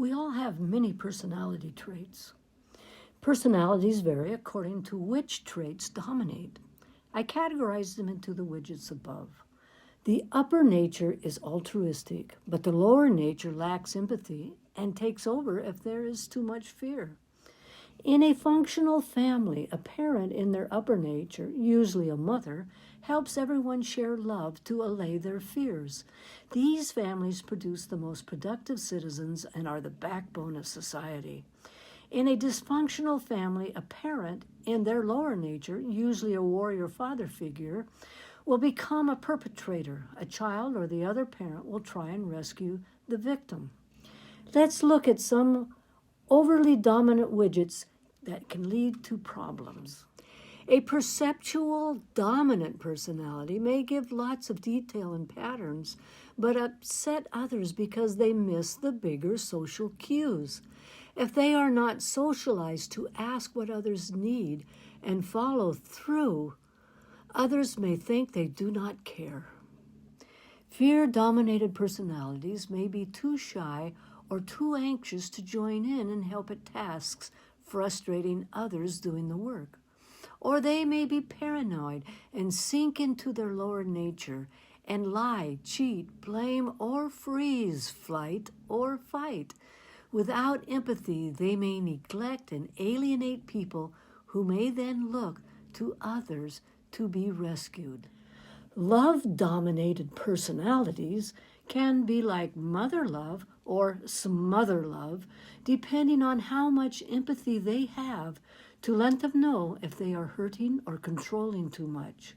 We all have many personality traits. Personalities vary according to which traits dominate. I categorize them into the widgets above. The upper nature is altruistic, but the lower nature lacks empathy and takes over if there is too much fear. In a functional family, a parent in their upper nature, usually a mother, helps everyone share love to allay their fears. These families produce the most productive citizens and are the backbone of society. In a dysfunctional family, a parent in their lower nature, usually a warrior father figure, will become a perpetrator. A child or the other parent will try and rescue the victim. Let's look at some overly dominant widgets that can lead to problems. A perceptual dominant personality may give lots of detail and patterns, but upset others because they miss the bigger social cues. If they are not socialized to ask what others need and follow through, others may think they do not care. Fear-dominated personalities may be too shy or too anxious to join in and help at tasks, frustrating others doing the work. Or they may be paranoid and sink into their lower nature and lie, cheat, blame, or freeze, flight, or fight. Without empathy, they may neglect and alienate people who may then look to others to be rescued. Love-dominated personalities can be like mother love or smother love, depending on how much empathy they have to let them know if they are hurting or controlling too much.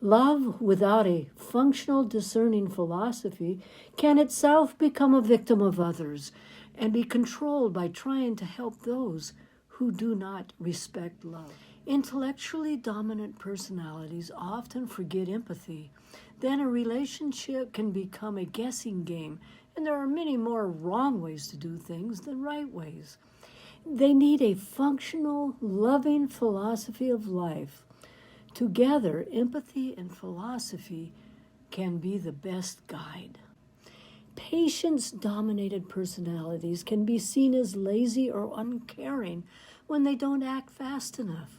Love without a functional discerning philosophy can itself become a victim of others and be controlled by trying to help those who do not respect love. Intellectually dominant personalities often forget empathy. Then a relationship can become a guessing game, and there are many more wrong ways to do things than right ways. They need a functional, loving philosophy of life. Together, empathy and philosophy can be the best guide. Patience-dominated personalities can be seen as lazy or uncaring when they don't act fast enough.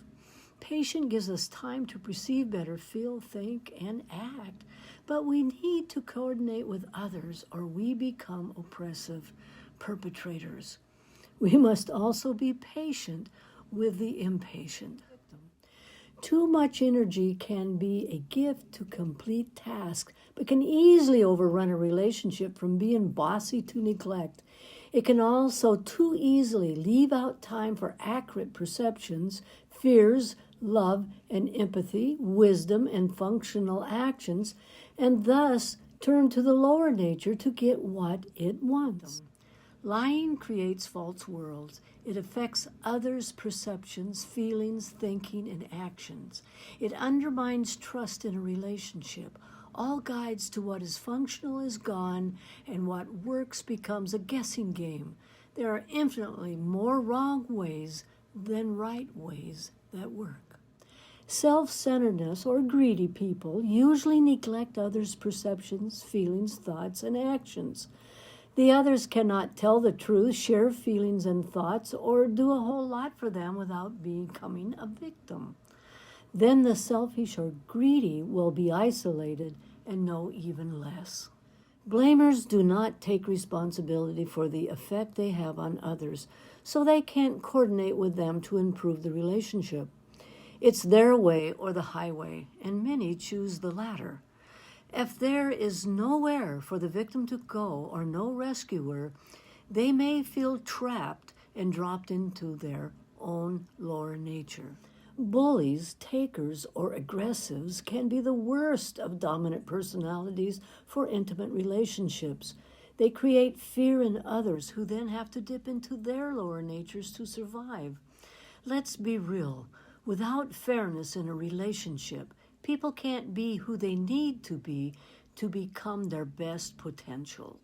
Patience gives us time to perceive better, feel, think, and act, but we need to coordinate with others or we become oppressive perpetrators. We must also be patient with the impatient. Too much energy can be a gift to complete tasks, but can easily overrun a relationship from being bossy to neglect. It can also too easily leave out time for accurate perceptions, fears, love and empathy, wisdom and functional actions, and thus turn to the lower nature to get what it wants. Lying creates false worlds. It affects others' perceptions, feelings, thinking, and actions. It undermines trust in a relationship. All guides to what is functional is gone, and what works becomes a guessing game. There are infinitely more wrong ways than right ways that work. Self-centeredness or greedy people usually neglect others' perceptions, feelings, thoughts, and actions. The others cannot tell the truth, share feelings and thoughts, or do a whole lot for them without becoming a victim. Then the selfish or greedy will be isolated and know even less. Blamers do not take responsibility for the effect they have on others, so they can't coordinate with them to improve the relationship. It's their way or the highway, and many choose the latter. If there is nowhere for the victim to go or no rescuer, they may feel trapped and dropped into their own lower nature. Bullies, takers, or aggressives can be the worst of dominant personalities for intimate relationships. They create fear in others who then have to dip into their lower natures to survive. Let's be real. Without fairness in a relationship, people can't be who they need to be to become their best potential.